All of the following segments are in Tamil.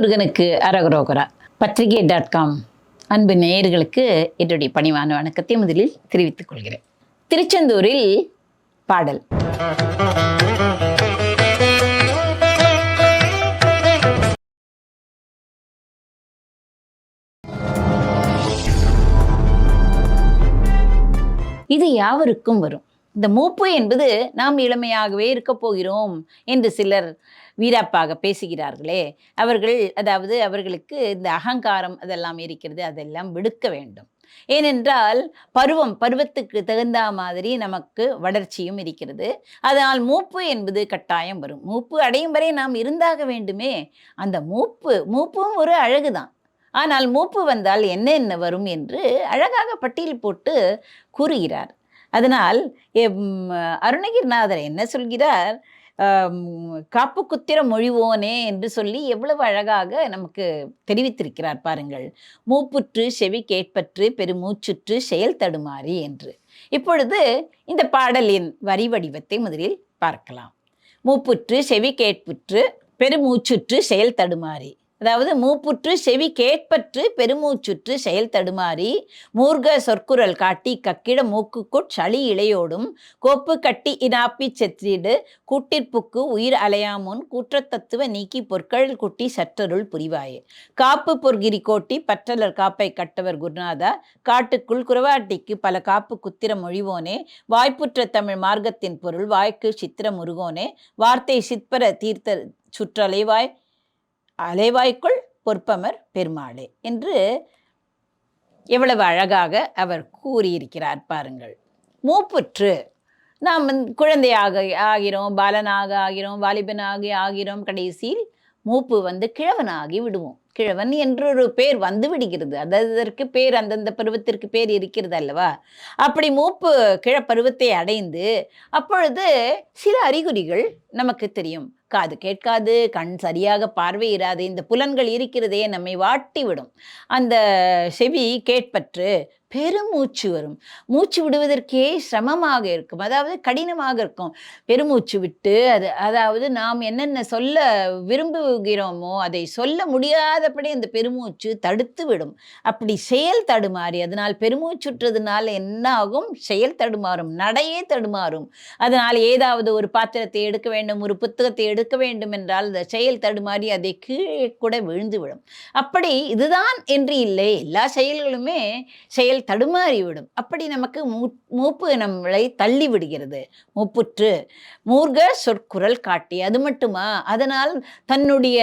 முருகனுக்கு அரகரோகரா. பத்திரிகை.com அன்பு நேயர்களுக்கு என்னுடைய பணிவான வணக்கத்தை முதலில் தெரிவித்துக் கொள்கிறேன். திருச்செந்தூரில் பாடல். இது யாவருக்கும் வரும். இந்த மூப்பு என்பது நாம் இளமையாகவே இருக்கப் போகிறோம் என்று சிலர் வீராப்பாக பேசுகிறார்களே, அவர்களுக்கு இந்த அகங்காரம் அதெல்லாம் இருக்கிறது, அதெல்லாம் விடுக்க வேண்டும். ஏனென்றால் பருவத்துக்கு தகுந்த மாதிரி நமக்கு வளர்ச்சியும் இருக்கிறது. அதனால் மூப்பு என்பது கட்டாயம் வரும். மூப்பு அடையும் வரை நாம் இருந்தாக வேண்டுமே. அந்த மூப்பும் ஒரு அழகுதான். ஆனால் மூப்பு வந்தால் என்ன வரும் என்று அழகாக பட்டியல் போட்டு கூறுகிறார். அதனால் அருணகிரிநாதர் என்ன சொல்கிறார்? காப்பு குத்திர மொழிவோனே என்று சொல்லி எவ்வளவு அழகாக நமக்கு தெரிவித்திருக்கிறார் பாருங்கள். மூப்புற்று செவி கேட்பற்று பெருமூச்சுற்று செயல் தடுமாறி என்று. இப்பொழுது இந்த பாடலின் வரி வடிவத்தை முதலில் பார்க்கலாம். மூப்புற்று செவி கேட்புற்று பெருமூச்சுற்று செயல் தடுமாறி. அதாவது மூப்புற்று செவி கேட்பற்று பெருமூச்சுற்று செயல் தடுமாறி மூர்க சொற்குரல் காட்டி கக்கிட மூக்குக்குட் சளி இளையோடும் கோப்பு கட்டி இனாப்பி செத்திடு கூட்டிற்புக்கு உயிர் அலையாமுன் கூற்றத்தத்துவ நீக்கி பொற்கள் குட்டி சற்றருள் புரிவாயே காப்பு பொற்கிரி கோட்டி பற்றலர் காப்பை கட்டவர் குருநாதா காட்டுக்குள் குறவாட்டிக்கு பல காப்பு குத்திர மொழிவோனே வாய்ப்புற்ற தமிழ் மார்க்கத்தின் பொருள் வாய்க்கு சித்திர முருகோனே வார்த்தை சிற்பர தீர்த்த அலைவாய்க்குள் பொற்பமர் பெருமாளே என்று எவ்வளவு அழகாக அவர் கூறியிருக்கிறார் பாருங்கள். மூப்புற்று நாம் குழந்தையாக ஆகிறோம், பாலனாக ஆகிறோம், வாலிபனாக ஆகிறோம், கடைசியில் மூப்பு கிழவனாகி விடுவோம். கிழவன் என்றொரு பேர் வந்து விடுகிறது. அதற்கு பேர் அந்தந்த பருவத்திற்கு பேர் இருக்கிறது அல்லவா? அப்படி மூப்பு கிழப்பருவத்தை அடைந்து அப்பொழுது சில அறிகுறிகள் நமக்கு தெரியும். காது கேட்காது, கண் சரியாக பார்வையிடாது, இந்த புலன்கள் இருக்கிறதே நம்மை வாட்டி விடும். அந்த செவி கேட்பற்று பெருமூச்சு வரும். மூச்சு விடுவதற்கே சிரமமாக இருக்கும், அதாவது கடினமாக இருக்கும். பெருமூச்சு விட்டு அதாவது நாம் என்னென்ன சொல்ல விரும்புகிறோமோ அதை சொல்ல முடியாதபடி அந்த பெருமூச்சு தடுத்து விடும். அப்படி செயல் தடுமாறி, அதனால் பெருமூச்சுற்றதுனால என்ன ஆகும்? செயல் தடுமாறும், நடையே தடுமாறும். அதனால் ஏதாவது ஒரு பாத்திரத்தை எடுக்க வேண்டும், ஒரு புத்தகத்தை எடுக்க வேண்டும் என்றால் அந்த செயல் தடுமாறி அதை கீழே கூட விழுந்து விடும். அப்படி இதுதான் என்று இல்லை, எல்லா செயல்களுமே செயல் தடுமாறிவிடும். அப்படி நமக்கு மூப்பு நம்மளை தள்ளி விடுகிறது. மூப்புற்று மூர்க சொற்குரல் காட்டி, அது மட்டுமா? அதனால் தன்னுடைய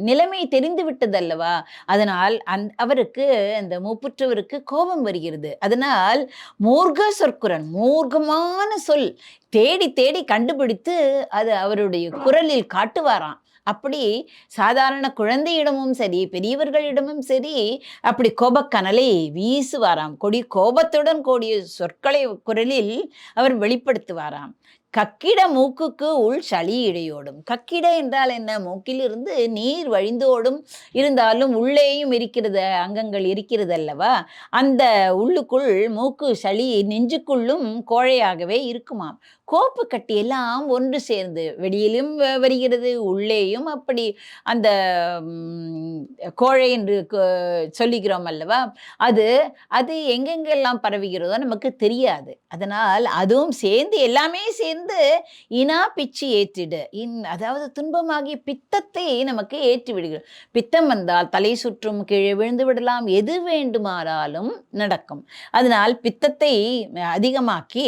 நிலைமை தெரிந்து விட்டதல்லவா? அதனால் அவருக்கு, அந்த மூப்புற்றவருக்கு கோபம் வருகிறது. அதனால் மூர்க சொற்குரல், மூர்க்கமான சொல் தேடி தேடி கண்டுபிடித்து அது அவருடைய குரலில் காட்டுவாராம். அப்படி சாதாரண குழந்தையிடமும் சரி, பெரியவர்களிடமும் சரி, அப்படி கோபக்கனலை வீசுவாராம். கோபத்துடன் கூடிய சொற்களை குரலில் அவர் வெளிப்படுத்துவாராம். கக்கிட மூக்குக்கு உள் சளி இடையோடும். கக்கிட என்றால் என்ன? மூக்கிலிருந்து நீர் வழிந்தோடும், இருந்தாலும் உள்ளேயும் இருக்கிறது, அங்கங்கள் இருக்கிறது அல்லவா? அந்த உள்ளுக்குள் மூக்கு சளி நெஞ்சுக்குள்ளும் கோழையாகவே இருக்குமாம். கோப்பு கட்டி எல்லாம் ஒன்று சேர்ந்து வெளியிலும் வருகிறது, உள்ளேயும் அப்படி அந்த கோழை என்று சொல்லுகிறோம் அல்லவா? அது எங்கெங்கெல்லாம் பரவுகிறதோ நமக்கு தெரியாது. அதனால் அதுவும் சேர்ந்து, எல்லாமே சேர்ந்து இனா பிச்சு ஏற்றிடு. அதாவது துன்பமாகிய பித்தத்தை நமக்கு ஏற்றி விடுகிறது. பித்தம் வந்தால் தலை சுற்றும், கீழே விழுந்து விடலாம், எது வேண்டுமானாலும் நடக்கும். அதனால் பித்தத்தை அதிகமாக்கி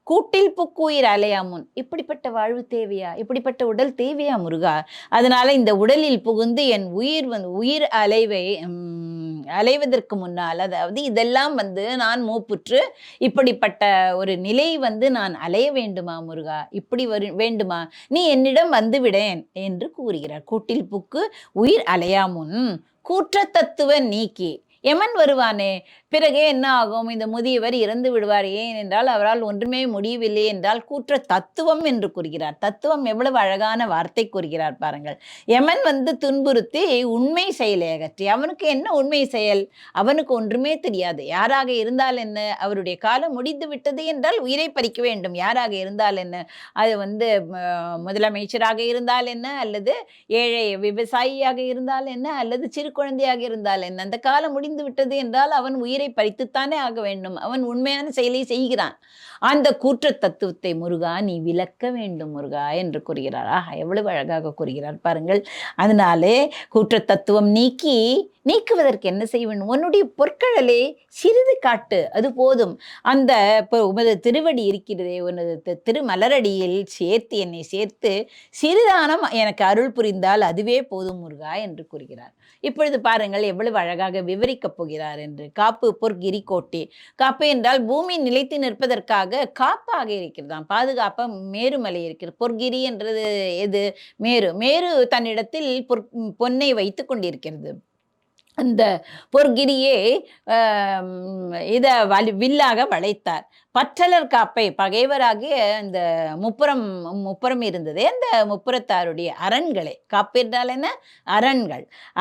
கூட்டில் புக்குயிர் அலையாமுன். இப்படிப்பட்ட வாழ்வு தேவையா? இப்படிப்பட்ட உடல் தேவையா முருகா? அதனால இந்த உடலில் புகுந்து என் உயிர் அலைவதற்கு முன்னால், அதாவது இதெல்லாம் நான் மூப்புற்று இப்படிப்பட்ட ஒரு நிலை நான் அலைய வேண்டுமா முருகா? இப்படி வேண்டுமா? நீ என்னிடம் வந்துவிடேன் என்று கூறுகிறார். கூட்டில் புக்கு உயிர் அலையாமுன் கூற்ற தத்துவ நீக்கி. யமன் வருவானே, பிறகு என்ன ஆகும்? இந்த முதியவர் இறந்து விடுவார். ஏனென்றால் அவரால் ஒன்றுமே முடியவில்லை என்றால் கூற்ற தத்துவம் என்று கூறுகிறார். தத்துவம் எவ்வளவு அழகான வார்த்தை கூறுகிறார் பாருங்கள். யமன் வந்து துன்புறுத்தி உண்மை செயலை அகற்றி, அவனுக்கு என்ன உண்மை செயல்? அவனுக்கு ஒன்றுமே தெரியாது. யாராக இருந்தால் என்ன? அவருடைய காலம் முடிந்து விட்டது என்றால் உயிரை பறிக்க வேண்டும். யாராக இருந்தால் என்ன? அது வந்து முதலமைச்சராக இருந்தால் என்ன, அல்லது ஏழை விவசாயியாக இருந்தால் என்ன, அல்லது சிறு குழந்தையாக இருந்தால் என்ன, அந்த காலம் முடிந்து விட்டது என்றால் அவன் உயிரை பறித்துத்தானே ஆக வேண்டும். அவன் உண்மையான செயலை செய்கிறான். அந்த கூற்ற தத்துவத்தை முருகா நீ விளக்க வேண்டும் முருகா என்று கூறுகிறார். எவ்வளவு அழகாக கூறுகிறார் பாருங்கள். அதனாலே கூற்ற தத்துவம் நீக்குவதற்கு என்ன செய்ய வேண்டும்? உன்னுடைய பொற்கழலே சிறிது காட்டு, அது போதும். அந்த உமது திருவடி இருக்கிறதே, உனது திருமலரடியில் சேர்த்து என்னை சேர்த்து சிறிதானம் எனக்கு அருள் புரிந்தால் அதுவே போதும் முருகா என்று கூறுகிறார். இப்பொழுது பாருங்கள் எவ்வளவு அழகாக விவரிக்கப் போகிறார் என்று. காப்பு பொற்கிரி கோட்டே. காப்பு என்றால் பூமி நிலைத்து நிற்பதற்காக காப்பாக இருக்கிறதாம், பாதுகாப்பா மேருமலை இருக்கிறது. பொற்கிரி என்றது எது? மேரு தன்னிடத்தில் பொன்னை வைத்து கொண்டிருக்கிறது. அந்த பொற்கிரியே வில்லாக வளைத்தார். பற்றலர் காப்பை, பகைவராகிய அந்த முப்புறம் இருந்ததே, அந்த முப்புறத்தாருடைய அரண்களை, காப்பு என்றால் என்ன?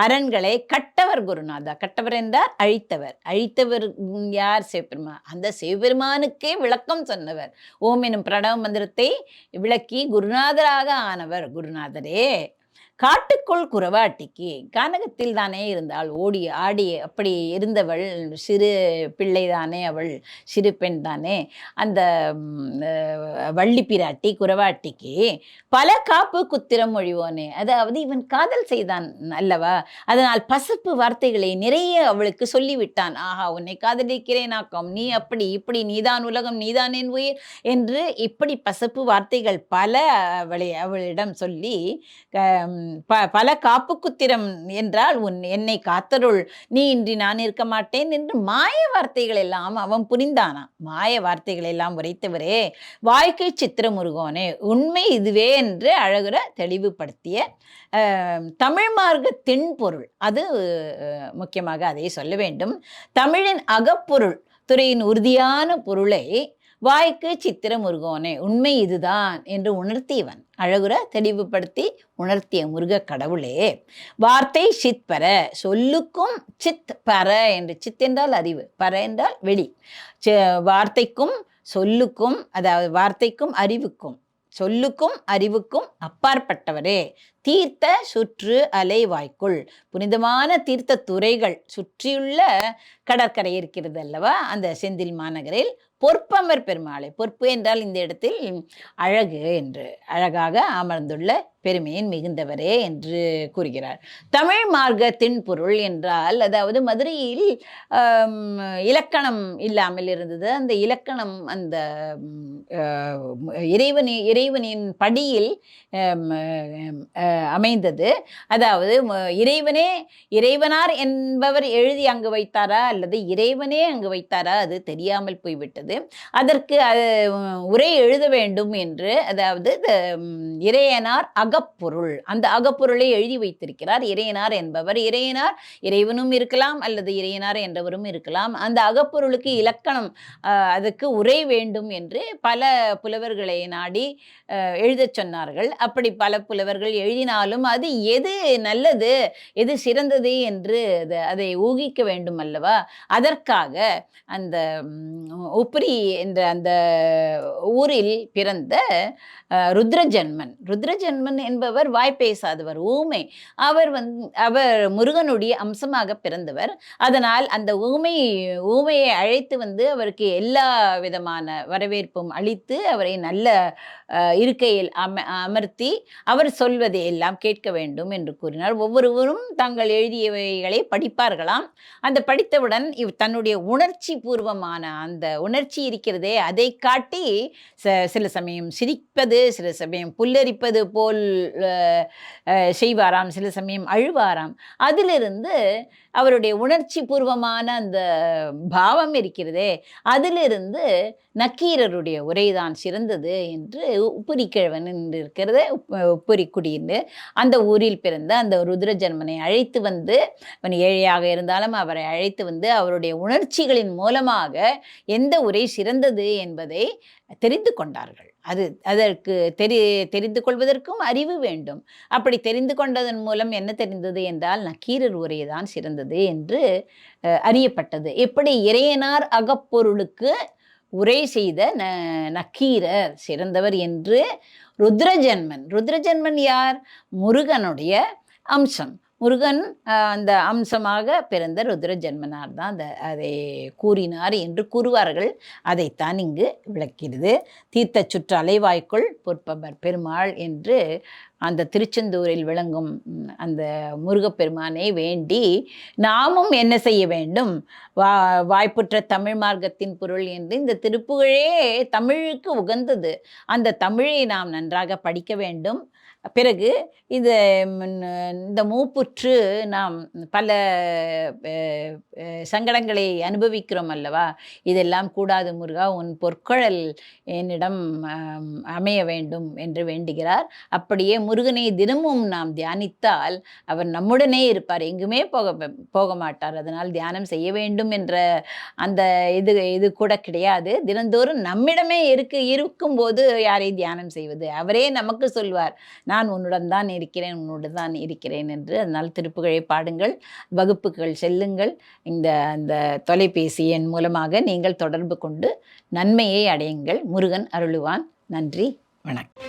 அரண்களை கட்டவர் குருநாதா. கட்டவர் என்றார் அழித்தவர் யார்? சிவபெருமான். அந்த சிவபெருமானுக்கே விளக்கம் சொன்னவர். ஓம் எனும் பிரணவ மந்திரத்தை விளக்கி குருநாதராக ஆனவர். குருநாதரே, காட்டுக்குள் குறவாட்டிக்கு, கானகத்தில் தானே இருந்தாள், ஓடி ஆடி அப்படி இருந்தவள், சிறு பிள்ளை தானே அவள், சிறு பெண் தானே அந்த வள்ளி பிராட்டி குறவாட்டிக்கு பல காப்பு குத்திரம் மொழிவோனே. அதாவது இவன் காதல் செய்தான் அல்லவா, அதனால் பசப்பு வார்த்தைகளை நிறைய அவளுக்கு சொல்லிவிட்டான். உன்னை காதலிக்கிறேனாக்கம், நீ அப்படி இப்படி, நீதான் உலகம், நீதான் என் உயிர் என்று இப்படி பசப்பு வார்த்தைகள் பல அவளிடம் சொல்லி பல காப்பு குத்திரம் என்றால் என்னை காத்தருள், நீ இன்றி நான் இருக்க மாட்டேன் என்று மாய வார்த்தைகள் எல்லாம் அவன் புரிந்தானா. மாய வார்த்தைகள் எல்லாம் உரைத்தவரே, வாழ்க்கை சித்திரமுருகோனே, உண்மை இதுவே என்று அழகுற தெளிவுபடுத்திய தமிழ் மார்க்க தென்பொருள். அது முக்கியமாக அதை சொல்ல வேண்டும். தமிழின் அகப்பொருள் துறையின் உறுதியான பொருளை வாய்க்கு சித்திரமுருகோனே, உண்மை இதுதான் என்று உணர்த்தியவன், அழகுற தெளிவுபடுத்தி உணர்த்திய முருக கடவுளே. வார்த்தை சித் பர, சொல்லுக்கும் சித் பர என்று. சித் என்றால் அறிவு, பர என்றால் வெளி. வார்த்தைக்கும் சொல்லுக்கும், அதாவது வார்த்தைக்கும் அறிவுக்கும் அப்பாற்பட்டவரே, தீர்த்த சுற்று அலை வாய்க்குள், புனிதமான தீர்த்த துறைகள் சுற்றியுள்ள கடற்கரை இருக்கிறது அல்லவா, அந்த செந்தில் மாநகரில் பொற்பமர் பெருமாளை. பொற்பு என்றால் இந்த இடத்தில் அழகு என்று, அழகாக அமர்ந்துள்ள பெருமையின் மிகுந்தவரே என்று கூறுகிறார். தமிழ் மார்க்கத்தின் பொருள் என்றால், அதாவது மதுரையில் இலக்கணம் இல்லாமல் இருந்தது. அந்த இலக்கணம் அந்த இறைவனின் படியில் அமைந்தது. அதாவது இறைவனார் என்பவர் எழுதி அங்கு வைத்தாரா அல்லது இறைவனே அங்கு வைத்தாரா அது தெரியாமல் போய்விட்டது. அதற்கு உரை எழுத வேண்டும் என்று, அதாவது இறையனார் அகப்பொருள், அந்த அகப்பொருளை எழுதி வைத்திருக்கிறார் இறையனார் என்பவர். இறையனார் இறைவனும் இருக்கலாம் அல்லது இறையனார் என்றவரும் இருக்கலாம். அந்த அகப்பொருளுக்கு இலக்கணம், அதுக்கு உரை வேண்டும் என்று பல புலவர்களை நாடி எழுதச் சொன்னார்கள். அப்படி பல புலவர்கள் எழுதினாலும் அது எது நல்லது, எது சிறந்தது என்று அதை ஊகிக்க வேண்டும் அல்லவா. அதற்காக அந்த உப்ரி என்ற அந்த ஊரில் பிறந்த ருத்ரஜன்மன் என்பவர் வாய் பேசாதவர், ஊமை. அவர் முருகனுடைய அம்சமாக பிறந்தவர். அதனால் அந்த ஊமையை அழைத்து அவருக்கு எல்லா விதமான வரவேற்பும் அளித்து அவரை நல்ல இருக்கையில் அமர்த்தி அவர் சொல்வதை எல்லாம் கேட்க வேண்டும் என்று கூறினார். ஒவ்வொருவரும் தாங்கள் எழுதியவைகளை படிப்பார்களாம். அந்த படித்தவுடன் தன்னுடைய உணர்ச்சி பூர்வமான அந்த உணர்ச்சி இருக்கிறதே, அதை காட்டி சில சமயம் சிரிப்பது, சில சமயம் புல்லரிப்பது போல் செய்வாராம், சில சமயம் அழுவாராம். அதிலிருந்து அவருடைய உணர்ச்சி பூர்வமான அந்த பாவம் இருக்கிறதே, அதிலிருந்து நக்கீரருடைய உரைதான் சிறந்தது என்று உப்புரிக்கிழவன் என்று இருக்கிறது, உப்புரிக்குடின்னு அந்த ஊரில் பிறந்த அந்த ருத்ரஜன்மனை அழைத்து வந்து, அவன் ஏழையாக இருந்தாலும் அவரை அழைத்து வந்து அவருடைய உணர்ச்சிகளின் மூலமாக எந்த உரை சிறந்தது என்பதை தெரிந்து கொண்டார்கள். அதற்கு தெரிந்து கொள்வதற்கும் அறிவு வேண்டும். அப்படி தெரிந்து கொண்டதன் மூலம் என்ன தெரிந்தது என்றால், நக்கீரர் உரை தான் சிறந்தது என்று அறியப்பட்டது. எப்படி இறையனார் அகப்பொருளுக்கு உரை செய்த நக்கீரர் சிறந்தவர் என்று ருத்ரஜன்மன் யார்? முருகனுடைய அம்சம். முருகன் அந்த அம்சமாக பிறந்த ருத்ரஜன்மனார் தான் அதை கூறினார் என்று கூறுவார்கள். அதைத்தான் இங்கு விளக்கிறது. தீர்த்த சுற்று அலைவாய்க்குள் பொற்பமர் பெருமாள் என்று அந்த திருச்செந்தூரில் விளங்கும் அந்த முருகப்பெருமானை வேண்டி நாமும் என்ன செய்ய வேண்டும்? வாய்ப்புற்ற தமிழ் மார்க்கத்தின் பொருள் என்று இந்த திருப்புகழே தமிழுக்கு உகந்தது. அந்த தமிழை நாம் நன்றாக படிக்க வேண்டும். பிறகு இந்த மூப்புற்று நாம் பல சங்கடங்களை அனுபவிக்கிறோம் அல்லவா? இதெல்லாம் கூடாது முருகா, உன் பொற்கழல் என்னிடம் அமைய வேண்டும் என்று வேண்டுகிறார். அப்படியே முருகனை தினமும் நாம் தியானித்தால் அவர் நம்முடனே இருப்பார், எங்குமே போக மாட்டார். அதனால் தியானம் செய்ய வேண்டும் என்ற அந்த இது கூட கிடையாது. தினந்தோறும் நம்மிடமே இருக்கும்போது யாரை தியானம் செய்வது? அவரே நமக்கு சொல்வார், நான் உன்னுடன் தான் இருக்கிறேன், உன்னுடன் தான் இருக்கிறேன் என்று. அதனால் திருப்புகழை பாடுங்கள், வகுப்புகள் செல்லுங்கள். அந்த தொலைபேசி எண் மூலமாக நீங்கள் தொடர்பு கொண்டு நன்மையை அடையுங்கள். முருகன் அருளுவான். நன்றி, வணக்கம்.